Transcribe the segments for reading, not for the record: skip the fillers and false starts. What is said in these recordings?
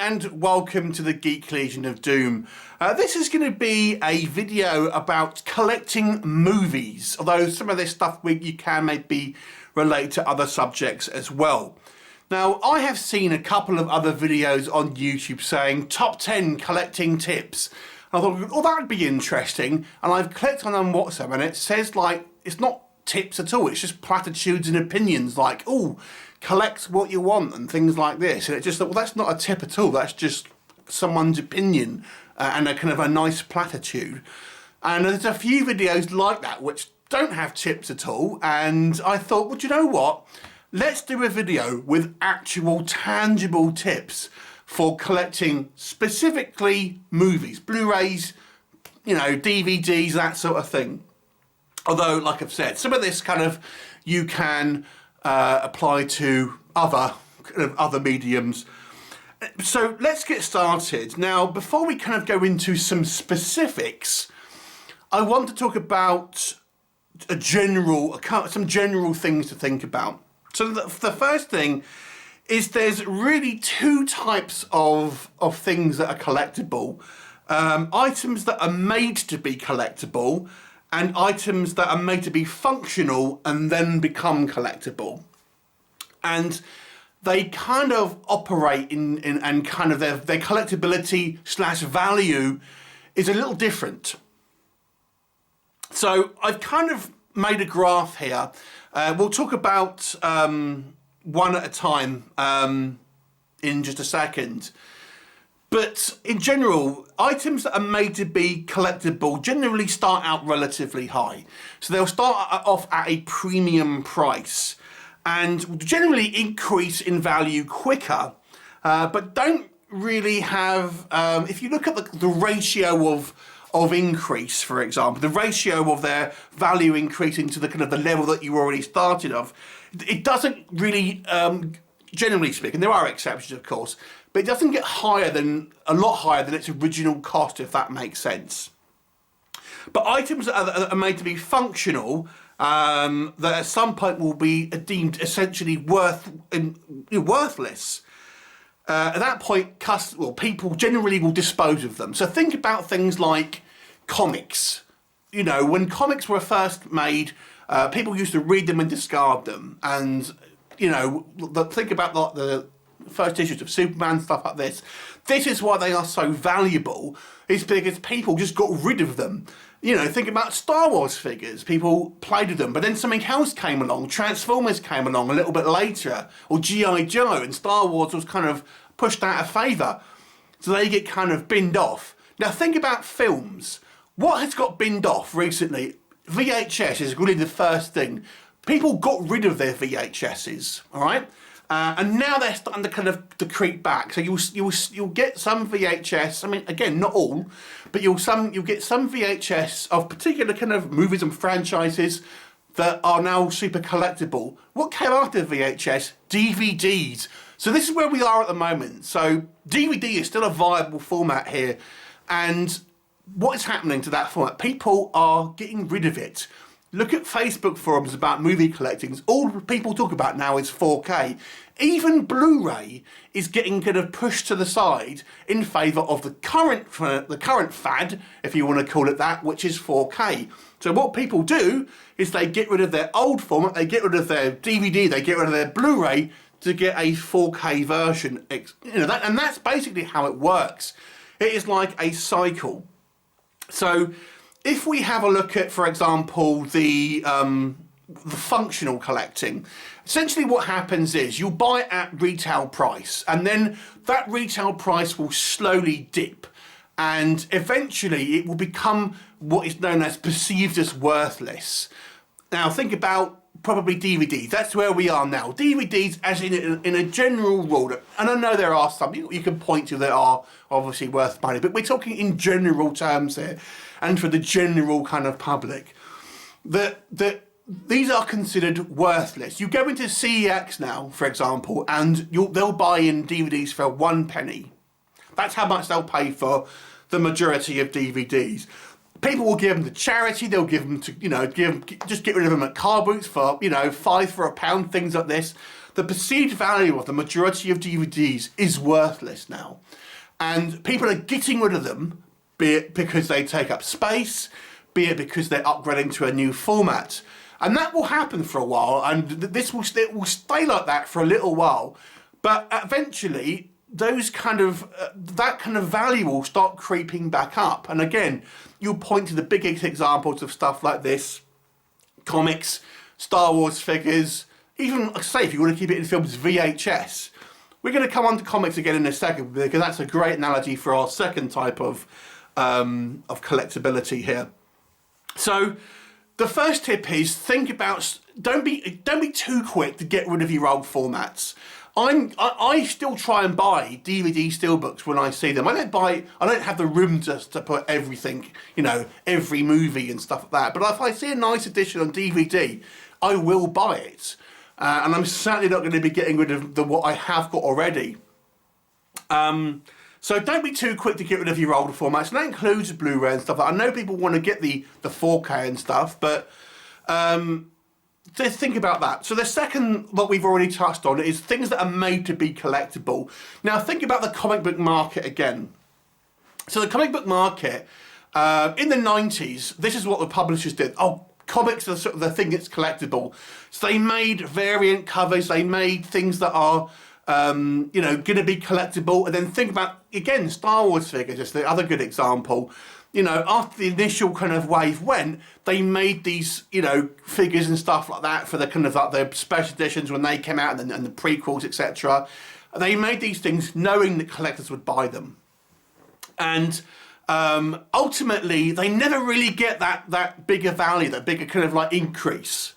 and welcome to the Geek Legion of Doom. This is going to be a video about collecting movies, although some of this stuff you can maybe relate to other subjects as well. Now, I have seen a couple of other videos on YouTube saying top 10 collecting tips. I thought, oh, that would be interesting, and I've clicked on WhatsApp and it says like, it's not tips at all, it's just platitudes and opinions like, oh, collect what you want and things like this. And it just thought, well, that's not a tip at all, that's just someone's opinion and a kind of a nice platitude. And there's a few videos like that which don't have tips at all, and I thought, well, do you know what? Let's do a video with actual tangible tips for collecting specifically movies, Blu-rays, you know, DVDs, that sort of thing. Although, like I've said, some of this kind of you can apply to other mediums. So let's get started. Now, before we kind of go into some specifics, I want to talk about some general things to think about. So the first thing is there's really two types of things that are collectible. Items that are made to be collectible and items that are made to be functional and then become collectible. And they kind of operate in and kind of their collectability / value is a little different. So I've kind of made a graph here. We'll talk about one at a time in just a second. But in general, items that are made to be collectible generally start out relatively high. So they'll start off at a premium price and generally increase in value quicker, but don't really have, if you look at the ratio of increase, for example, the ratio of their value increasing to the kind of the level that you already started off, it doesn't really, generally speaking, there are exceptions of course, but it doesn't get a lot higher than its original cost, if that makes sense. But items that are made to be functional, that at some point will be deemed essentially worthless. At that point, people generally will dispose of them. So think about things like comics. You know, when comics were first made, people used to read them and discard them. And, you know, think about the first issues of Superman, stuff like this. This is why they are so valuable, is because people just got rid of them. You know, think about Star Wars figures. People played with them, but then something else came along. Transformers came along a little bit later, or G.I. Joe, and Star Wars was kind of pushed out of favour. So they get kind of binned off. Now think about films. What has got binned off recently? VHS is really the first thing. People got rid of their VHSs, all right? And now they're starting to kind of creep back. So you'll get some VHS. I mean, again, not all, but you'll get some VHS of particular kind of movies and franchises that are now super collectible. What came after VHS? DVDs. So this is where we are at the moment. So DVD is still a viable format here, and what is happening to that format? People are getting rid of it. Look at Facebook forums about movie collectings. All people talk about now is 4K. Even Blu-ray is getting kind of pushed to the side in favour of the current fad, if you want to call it that, which is 4K. So what people do is they get rid of their old format, they get rid of their DVD, they get rid of their Blu-ray to get a 4K version. You know, and that's basically how it works. It is like a cycle. So if we have a look at, for example, the functional collecting, essentially what happens is you'll buy it at retail price, and then that retail price will slowly dip, and eventually it will become what is known as perceived as worthless. Now think about probably DVDs. That's where we are now. DVDs, as in a general rule, and I know there are some you can point to that are obviously worth money, but we're talking in general terms here, and for the general kind of public, that these are considered worthless. You go into CEX now, for example, and they'll buy in DVDs for 1 penny. That's how much they'll pay for the majority of DVDs. People will give them to charity. They'll give them to, you know, just get rid of them at car boots for, you know, £5 for a pound, things like this. the perceived value of the majority of DVDs is worthless now. And people are getting rid of them, be it because they take up space, be it because they're upgrading to a new format. And that will happen for a while, and it will stay like that for a little while. But eventually, those kind of that kind of value will start creeping back up. And again, you'll point to the biggest examples of stuff like this: comics, Star Wars figures, even, like I say, if you want to keep it in films, VHS. We're going to come on to comics again in a second, because that's a great analogy for our second type of collectability here. So the first tip is think about, don't be too quick to get rid of your old formats. I still try and buy DVD steelbooks when I see them. I don't have the room just to put everything, every movie and stuff like that. But if I see a nice edition on DVD, I will buy it. And I'm certainly not going to be getting rid of what I have got already. So don't be too quick to get rid of your older formats. And that includes Blu-ray and stuff. I know people want to get the 4K and stuff, but just think about that. So the second, what we've already touched on, is things that are made to be collectible. Now think about the comic book market again. So the comic book market, in the 90s, this is what the publishers did. Oh, comics are sort of the thing that's collectible. So they made variant covers, they made things that are going to be collectible. And then think about, again, Star Wars figures is the other good example. After the initial kind of wave went, they made these, figures and stuff like that for the kind of like the special editions when they came out, and the prequels, etc. They made these things knowing that collectors would buy them. And ultimately, they never really get that bigger value, that bigger kind of like increase.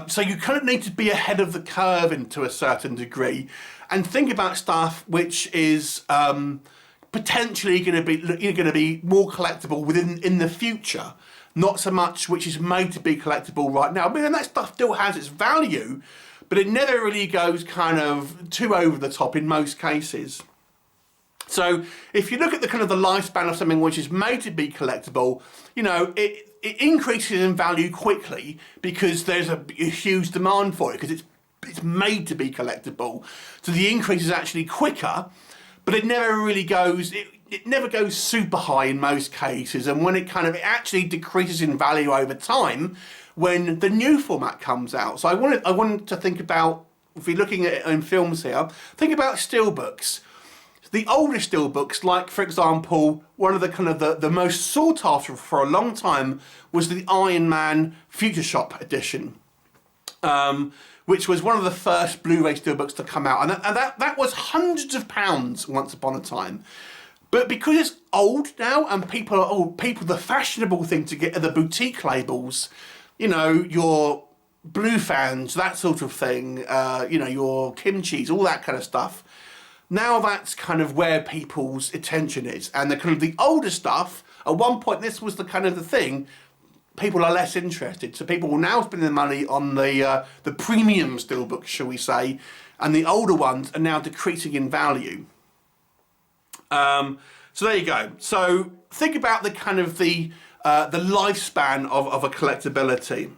So you kind of need to be ahead of the curve to a certain degree, and think about stuff which is potentially going to be more collectible in the future, not so much which is made to be collectible right now. I mean, and that stuff still has its value, but it never really goes kind of too over the top in most cases. So if you look at the kind of the lifespan of something which is made to be collectible, it increases in value quickly because there's a huge demand for it, because it's made to be collectible. So the increase is actually quicker, but it never really goes, it never goes super high in most cases. And when it actually decreases in value over time when the new format comes out. So I wanted to think about, if you're looking at it in films here, think about steelbooks. The older steelbooks, like for example, one of the kind of the most sought after for a long time was the Iron Man Future Shop edition, which was one of the first Blu-ray steelbooks to come out, and that was hundreds of pounds once upon a time. But because it's old now, and the fashionable thing to get are the boutique labels, your Blue Fans, that sort of thing, your kimchis, all that kind of stuff. Now that's kind of where people's attention is, and the kind of the older stuff. At one point, this was the kind of the thing. People are less interested, so people will now spend their money on the premium steelbooks, shall we say, and the older ones are now decreasing in value. So there you go. So think about the kind of the lifespan of a collectability.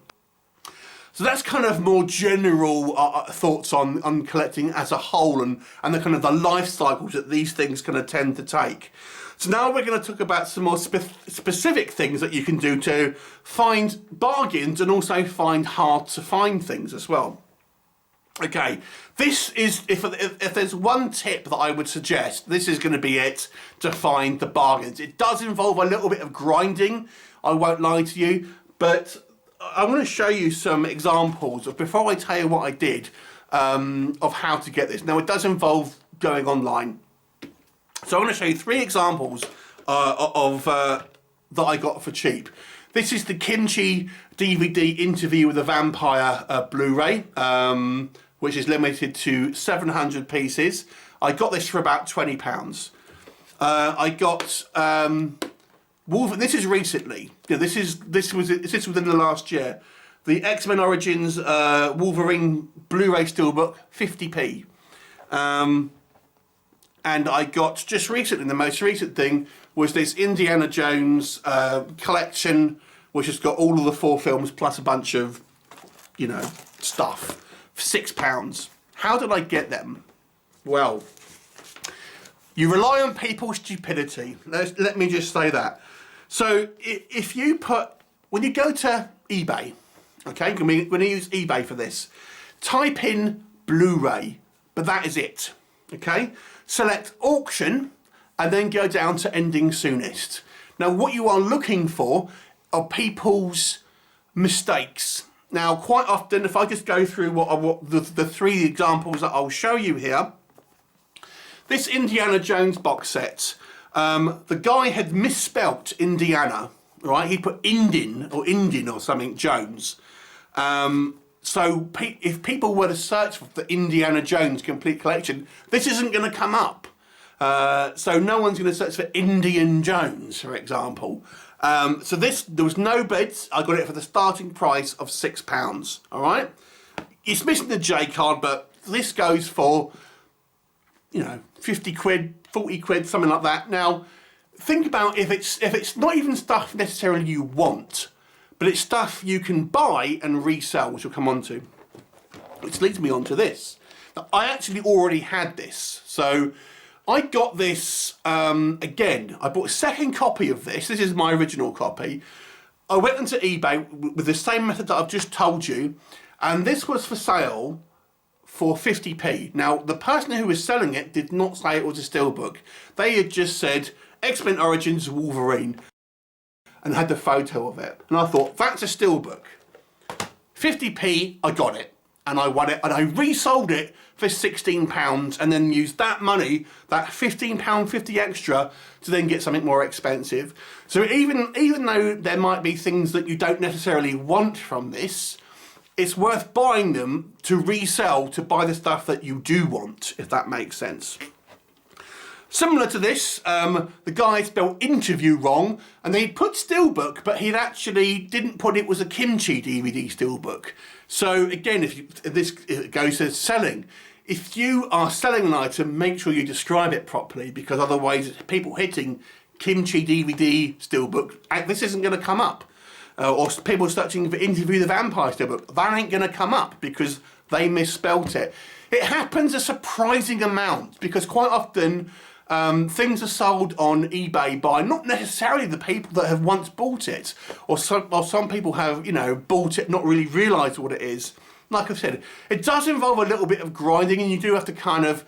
So that's kind of more general thoughts on collecting as a whole, and the kind of the life cycles that these things kind of tend to take. So now we're going to talk about some more specific things that you can do to find bargains and also find hard to find things as well. Okay, this is, if there's one tip that I would suggest, this is going to be it to find the bargains. It does involve a little bit of grinding, I won't lie to you, but I want to show you some examples before I tell you what I did of how to get this. Now, it does involve going online. So I want to show you 3 examples that I got for cheap. This is the Kimchi DVD Interview with a Vampire Blu-ray, which is limited to 700 pieces. I got this for about £20. I got Wolverine. This is recently. Yeah, this was within the last year. The X-Men Origins Wolverine Blu-ray Steelbook, 50p. And I got just recently, the most recent thing was this Indiana Jones collection, which has got all of the 4 films plus a bunch of, stuff, for £6. How did I get them? Well, you rely on people's stupidity. Let me just say that. So if you when you go to eBay, okay, we're going to use eBay for this, type in Blu-ray, but that is it, okay? Select auction and then go down to ending soonest. Now what you are looking for are people's mistakes. Now quite often, if I just go through what the three examples that I'll show you here, this Indiana Jones box set, the guy had misspelt Indiana, right? He put Indian or something Jones. So if people were to search for the Indiana Jones complete collection, this isn't going to come up. So no one's going to search for Indian Jones, for example. So there was no bids. I got it for the starting price of £6. All right. It's missing the J card, but this goes for, 50 quid, 40 quid, something like that. Now, think about if it's not even stuff necessarily you want, but it's stuff you can buy and resell, which we'll come on to. Which leads me on to this. Now, I actually already had this. So I got this, again, I bought a second copy of this. This is my original copy. I went onto eBay with the same method that I've just told you, and this was for sale for 50p. Now, the person who was selling it did not say it was a steelbook. They had just said, X-Men Origins Wolverine, and had the photo of it. And I thought, that's a steelbook. 50p, I got it. And I won it, and I resold it for £16, and then used that money, that £15.50 extra, to then get something more expensive. So even though there might be things that you don't necessarily want from this, it's worth buying them to resell, to buy the stuff that you do want, if that makes sense. Similar to this, the guy spelled interview wrong, and he'd put steelbook, but he'd actually didn't put it was a kimchi DVD steelbook. So again, if this goes to selling, if you are selling an item, make sure you describe it properly, because otherwise people hitting kimchi DVD steelbook, this isn't going to come up. Or people searching for Interview the Vampire steelbook, that ain't going to come up because they misspelt it. It happens a surprising amount, because quite often things are sold on eBay by not necessarily the people that have once bought it, or some people have, bought it, not really realised what it is. Like I've said, it does involve a little bit of grinding, and you do have to kind of,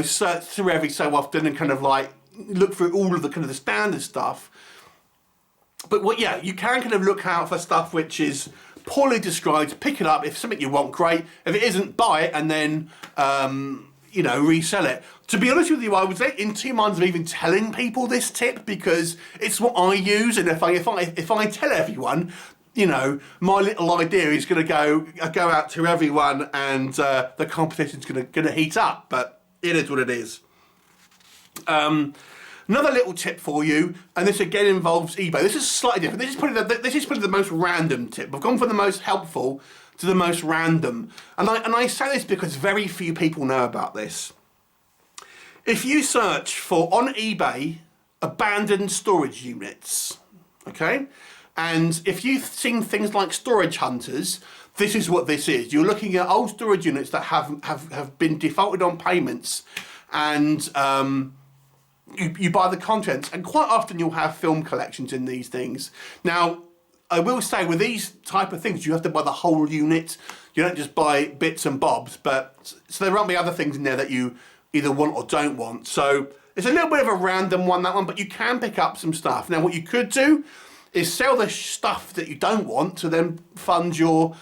search through every so often and kind of like look through all of the kind of the standard stuff. But you can kind of look out for stuff which is poorly described, pick it up. If something you want, great. If it isn't, buy it and then, resell it. To be honest with you, I was in 2 minds of even telling people this tip, because it's what I use, and if I tell everyone, my little idea is going to go out to everyone, and the competition's going to heat up. But it is what it is. Another little tip for you, and this again involves eBay. This is slightly different. This is probably the most random tip. I've gone from the most helpful to the most random, and I say this because very few people know about this. If you search for on eBay abandoned storage units, okay, and if you've seen things like storage hunters, this is what this is. You're looking at old storage units that have been defaulted on payments, and you buy the contents, and quite often you'll have film collections in these things. Now, I will say with these type of things, you have to buy the whole unit. You don't just buy bits and bobs, so there won't be other things in there that you either want or don't want. So it's a little bit of a random one, that one, but you can pick up some stuff. Now, what you could do is sell the stuff that you don't want to then fund your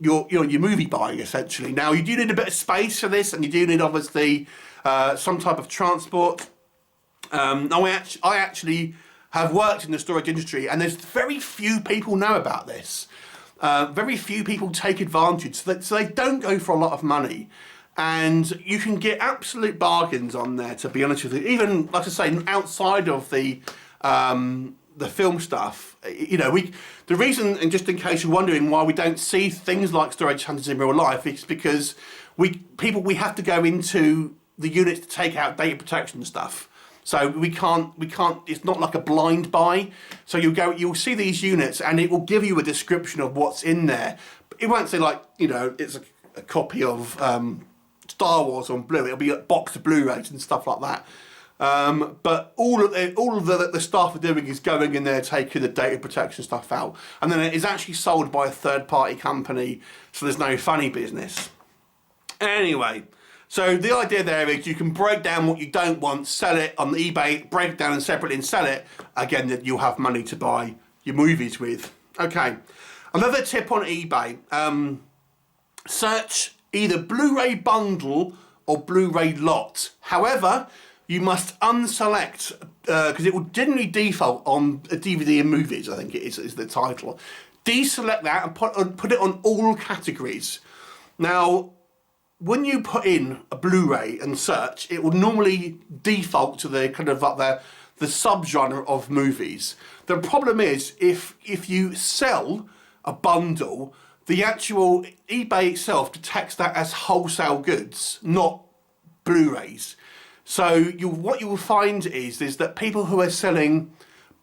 movie buying, essentially. Now, you do need a bit of space for this, and you do need, obviously, some type of transport. I actually have worked in the storage industry, and there's very few people know about this. Very few people take advantage, so they don't go for a lot of money. And you can get absolute bargains on there, to be honest with you. Even, like I say, outside of the film stuff, the reason, and just in case you're wondering why we don't see things like storage hunters in real life, is because we have to go into the units to take out data protection stuff. So we can't, it's not like a blind buy. So you'll see these units, and it will give you a description of what's in there. It won't say, like, it's a copy of Star Wars on Blu. It'll be a box of Blu-rays and stuff like that. But all of the staff are doing is going in there, taking the data protection stuff out, and then it is actually sold by a third-party company, so there's no funny business. Anyway, so the idea there is you can break down what you don't want, sell it on eBay, break it down and separately and sell it. Again, that you'll have money to buy your movies with. Okay, another tip on eBay, search either Blu-ray bundle or Blu-ray lot. However, you must unselect, because it will generally default on a DVD and movies, I think it is the title. Deselect that and put it on all categories. Now, when you put in a Blu-ray and search, it will normally default to the kind of like the subgenre of movies. The problem is if you sell a bundle, the actual eBay itself detects that as wholesale goods, not Blu-rays. So what you will find is that people who are selling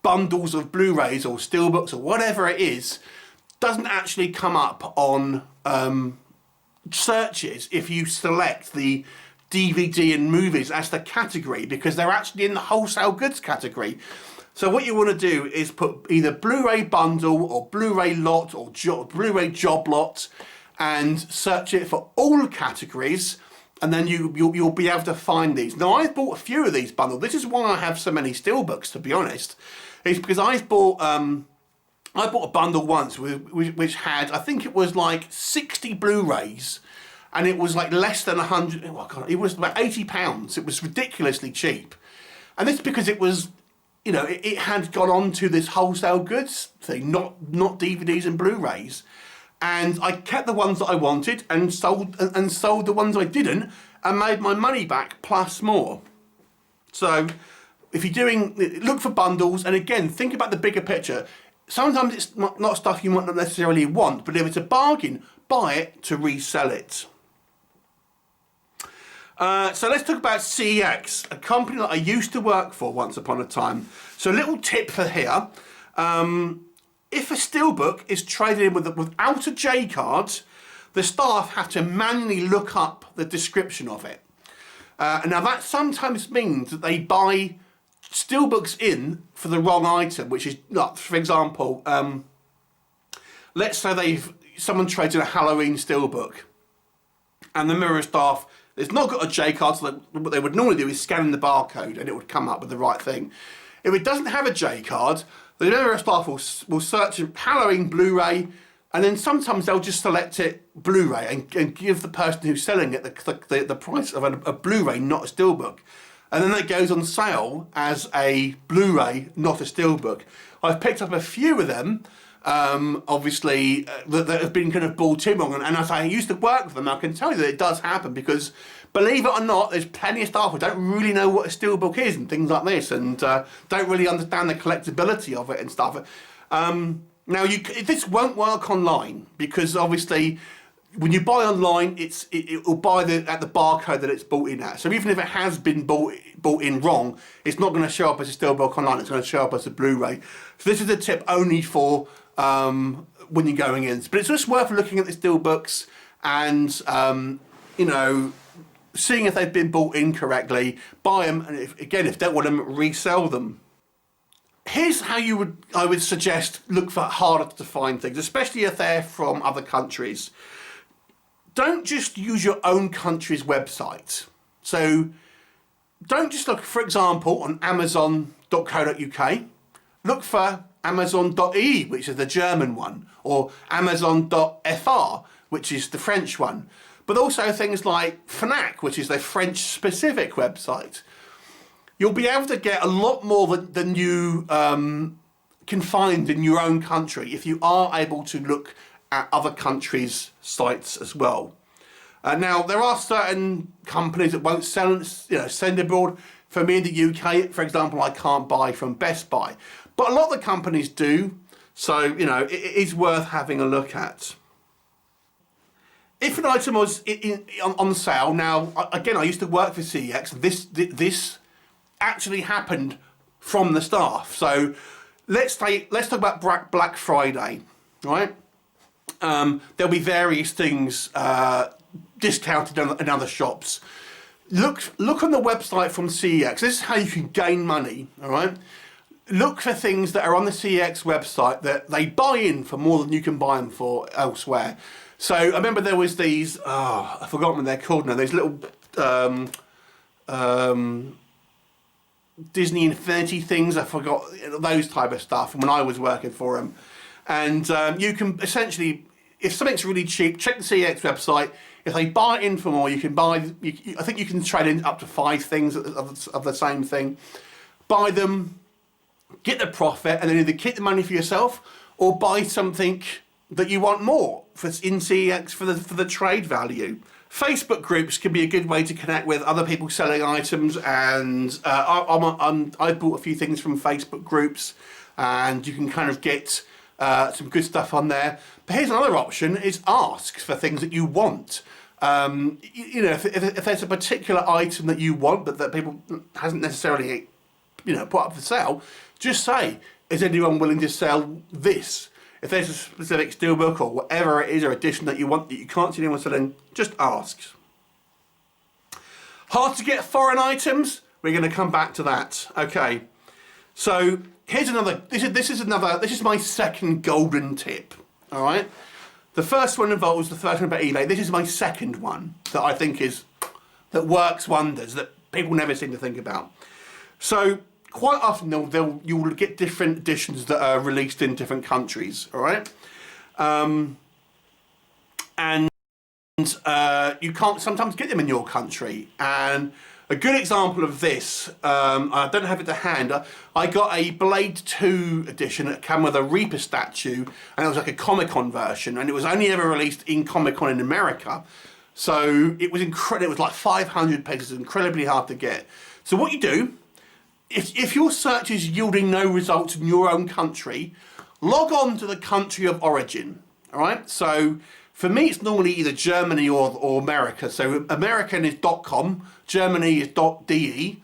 bundles of Blu-rays or steelbooks or whatever it is doesn't actually come up on searches if you select the DVD and movies as the category, because they're actually in the wholesale goods category. So what you want to do is put either Blu-ray bundle or Blu-ray lot or Blu-ray job lot and search it for all categories, and then you'll be able to find these. Now, I've bought a few of these bundles. This is why I have so many steelbooks, to be honest. It's because I bought a bundle once which had, I think it was like 60 Blu-rays, and it was like less than 100, oh God, it was about £80. It was ridiculously cheap. And this is because it was, you know, it had gone on to this wholesale goods thing, not DVDs and Blu-rays. And I kept the ones that I wanted and sold the ones I didn't, and made my money back plus more. So if you're doing, look for bundles, and again, think about the bigger picture. Sometimes it's not stuff you might not necessarily want, but if it's a bargain, buy it to resell it. So let's talk about CEX, a company that I used to work for once upon a time. So a little tip for here. If a steelbook is traded in without a J card, the staff have to manually look up the description of it. Now that sometimes means that they buy steelbooks in for the wrong item, which is, for example, let's say someone traded a Halloween steelbook, and the mirror staff, it's not got a J card, so what they would normally do is scan the barcode and it would come up with the right thing. If it doesn't have a J card, the mirror staff will search Halloween Blu-ray, and then sometimes they'll just select it Blu-ray and give the person who's selling it the price of a Blu-ray, not a steelbook. And then it goes on sale as a Blu-ray, not a steelbook. I've picked up a few of them, obviously, that have been kind of bought in wrong. And as I used to work with them, I can tell you that it does happen, because believe it or not, there's plenty of staff who don't really know what a steelbook is and things like this, and don't really understand the collectability of it and stuff. Now, this won't work online, because obviously when you buy online, it will buy at the barcode that it's bought in at. So even if it has been bought in wrong, it's not going to show up as a steelbook online. It's going to show up as a Blu-ray. So this is a tip only for when you're going in. But it's just worth looking at the steelbooks and you know, seeing if they've been bought in correctly. Buy them, and if you don't want them, resell them. Here's how I would suggest look for harder to find things, especially if they're from other countries. Don't just use your own country's website. So don't just look, for example, on amazon.co.uk. Look for amazon.de, which is the German one, or amazon.fr, which is the French one. But also things like Fnac, which is their French-specific website. You'll be able to get a lot more than you can find in your own country if you are able to look at other countries' sites as well. Now, there are certain companies that won't send abroad. For me in the UK, for example, I can't buy from Best Buy. But a lot of the companies do, so, you know, it is worth having a look at. If an item was on sale, now, again, I used to work for CEX, this actually happened from the staff. So let's talk about Black Friday, right? There'll be various things discounted in other shops. Look on the website from CEX. This is how you can gain money, all right? Look for things that are on the CEX website that they buy in for more than you can buy them for elsewhere. So I remember there was these, I've forgotten what they're called now, these little Disney Infinity things, I forgot, those type of stuff when I was working for them. And you can essentially, if something's really cheap, check the CEX website. If they buy it in for more, you can buy, I think you can trade in up to 5 things of the same thing. Buy them, get the profit, and then either keep the money for yourself or buy something that you want more in CEX for the trade value. Facebook groups can be a good way to connect with other people selling items, and I bought a few things from Facebook groups, and you can kind of get some good stuff on there. But here's another option: is ask for things that you want. You know, if there's a particular item that you want but that people hasn't necessarily, you know, put up for sale, just say, is anyone willing to sell this? If there's a specific steelbook or whatever it is or edition that you want that you can't see anyone selling, just ask. Hard to get foreign items? We're going to come back to that. Okay. So here's another. This is my second golden tip. All right. The first one involves the first one about eBay. This is my second one that I think that works wonders that people never seem to think about. So quite often you will get different editions that are released in different countries. All right. And you can't sometimes get them in your country. And a good example of this, I don't have it to hand, I got a Blade 2 edition that came with a Reaper statue, and it was like a Comic-Con version, and it was only ever released in Comic-Con in America. So it was incredible. It was like 500 pages, incredibly hard to get. So what you do, if your search is yielding no results in your own country, log on to the country of origin, all right? So for me, it's normally either Germany or America. So American is .com, Germany is .de,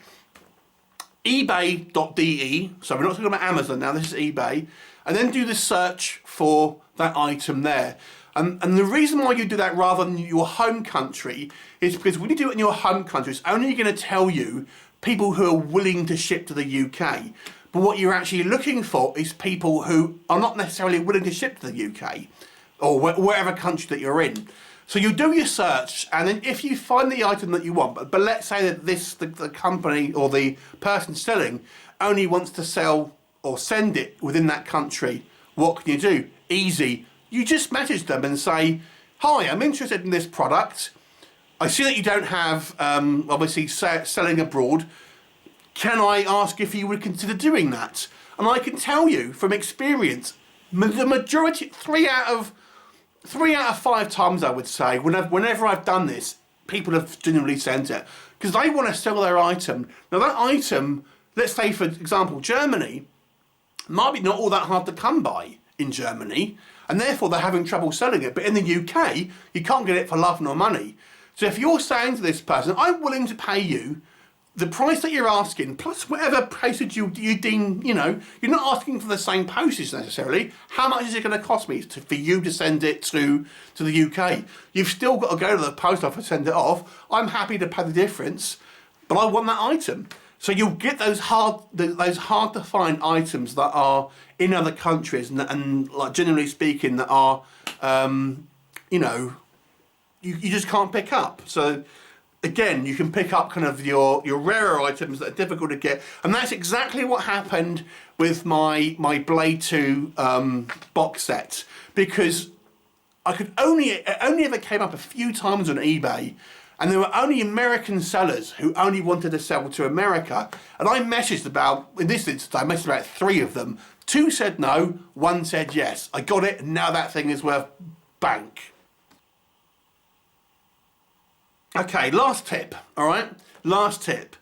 ebay.de, so we're not talking about Amazon now, this is eBay, and then do the search for that item there. And the reason why you do that rather than your home country is because when you do it in your home country, it's only going to tell you people who are willing to ship to the UK. But what you're actually looking for is people who are not necessarily willing to ship to the UK or wherever country that you're in. So you do your search, and then if you find the item that you want, but let's say that the company or the person selling only wants to sell or send it within that country, what can you do? Easy. You just message them and say, hi, I'm interested in this product. I see that you don't have, obviously, selling abroad. Can I ask if you would consider doing that? And I can tell you from experience, the majority, 3 out of 5 times, I would say, whenever I've done this, people have genuinely sent it because they want to sell their item. Now that item, let's say for example, Germany, might be not all that hard to come by in Germany, and therefore they're having trouble selling it. But in the UK, you can't get it for love nor money. So if you're saying to this person, I'm willing to pay you the price that you're asking, plus whatever postage you deem, you know, you're not asking for the same postage necessarily. How much is it going to cost me for you to send it to the UK? You've still got to go to the post office and send it off. I'm happy to pay the difference, but I want that item. So you'll get those hard to find items that are in other countries and like generally speaking that are, you know, you just can't pick up. So again, you can pick up kind of your rarer items that are difficult to get, and that's exactly what happened with my Blade 2 box set, because it only ever came up a few times on eBay, and there were only American sellers who only wanted to sell to America, and I messaged about, in this instance, I messaged about 3 of them. 2 said no, 1 said yes. I got it, and now that thing is worth bank. Okay, last tip, all right? Last tip.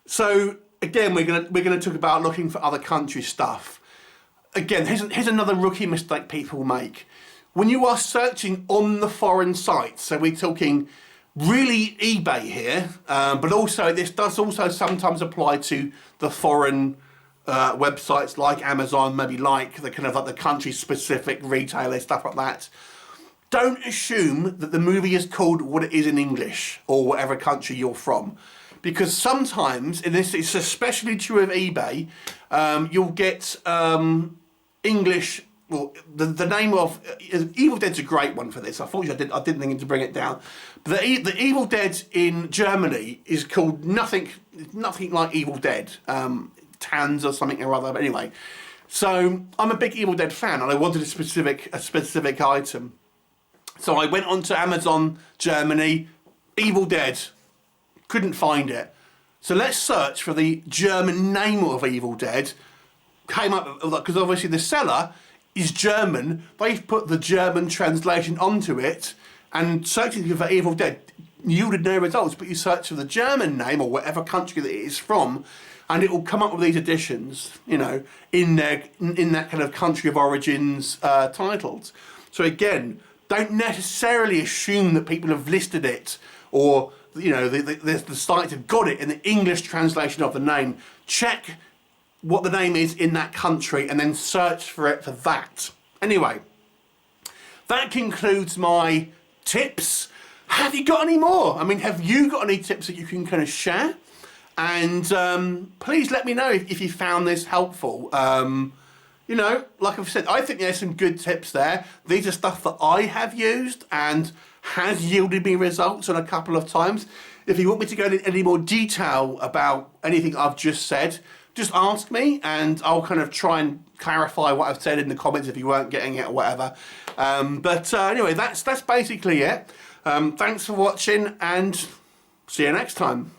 So again, we're gonna talk about looking for other countries' stuff. Again, here's another rookie mistake people make. When you are searching on the foreign sites, so we're talking really eBay here, but also this does also sometimes apply to the foreign websites like Amazon, maybe like the kind of like the country-specific retailers, stuff like that. don't assume that the movie is called what it is in English or whatever country you're from. Because sometimes, and this is especially true of eBay, you'll get English. Well, the name of Evil Dead's a great one for this. Unfortunately, I didn't think to bring it down. But the Evil Dead in Germany is called nothing like Evil Dead, Tans or something or other. But anyway, so I'm a big Evil Dead fan, and I wanted a specific item. So I went onto Amazon Germany, Evil Dead. Couldn't find it. So let's search for the German name of Evil Dead. Came up, because obviously the seller is German. They've put the German translation onto it, and searching for Evil Dead yielded no results. But you search for the German name or whatever country that it is from, and it will come up with these editions, you know, in that kind of country of origins titles. So again, don't necessarily assume that people have listed it, or you know, the sites have got it in the English translation of the name. Check what the name is in that country and then search for it for that. Anyway, that concludes my tips. Have you got any more? I mean, have you got any tips that you can kind of share? And please let me know if you found this helpful. You know, like I've said, I think there's some good tips there. These are stuff that I have used and has yielded me results on a couple of times. If you want me to go into any more detail about anything I've just said, just ask me and I'll kind of try and clarify what I've said in the comments if you weren't getting it or whatever. But anyway, that's basically it. Thanks for watching and see you next time.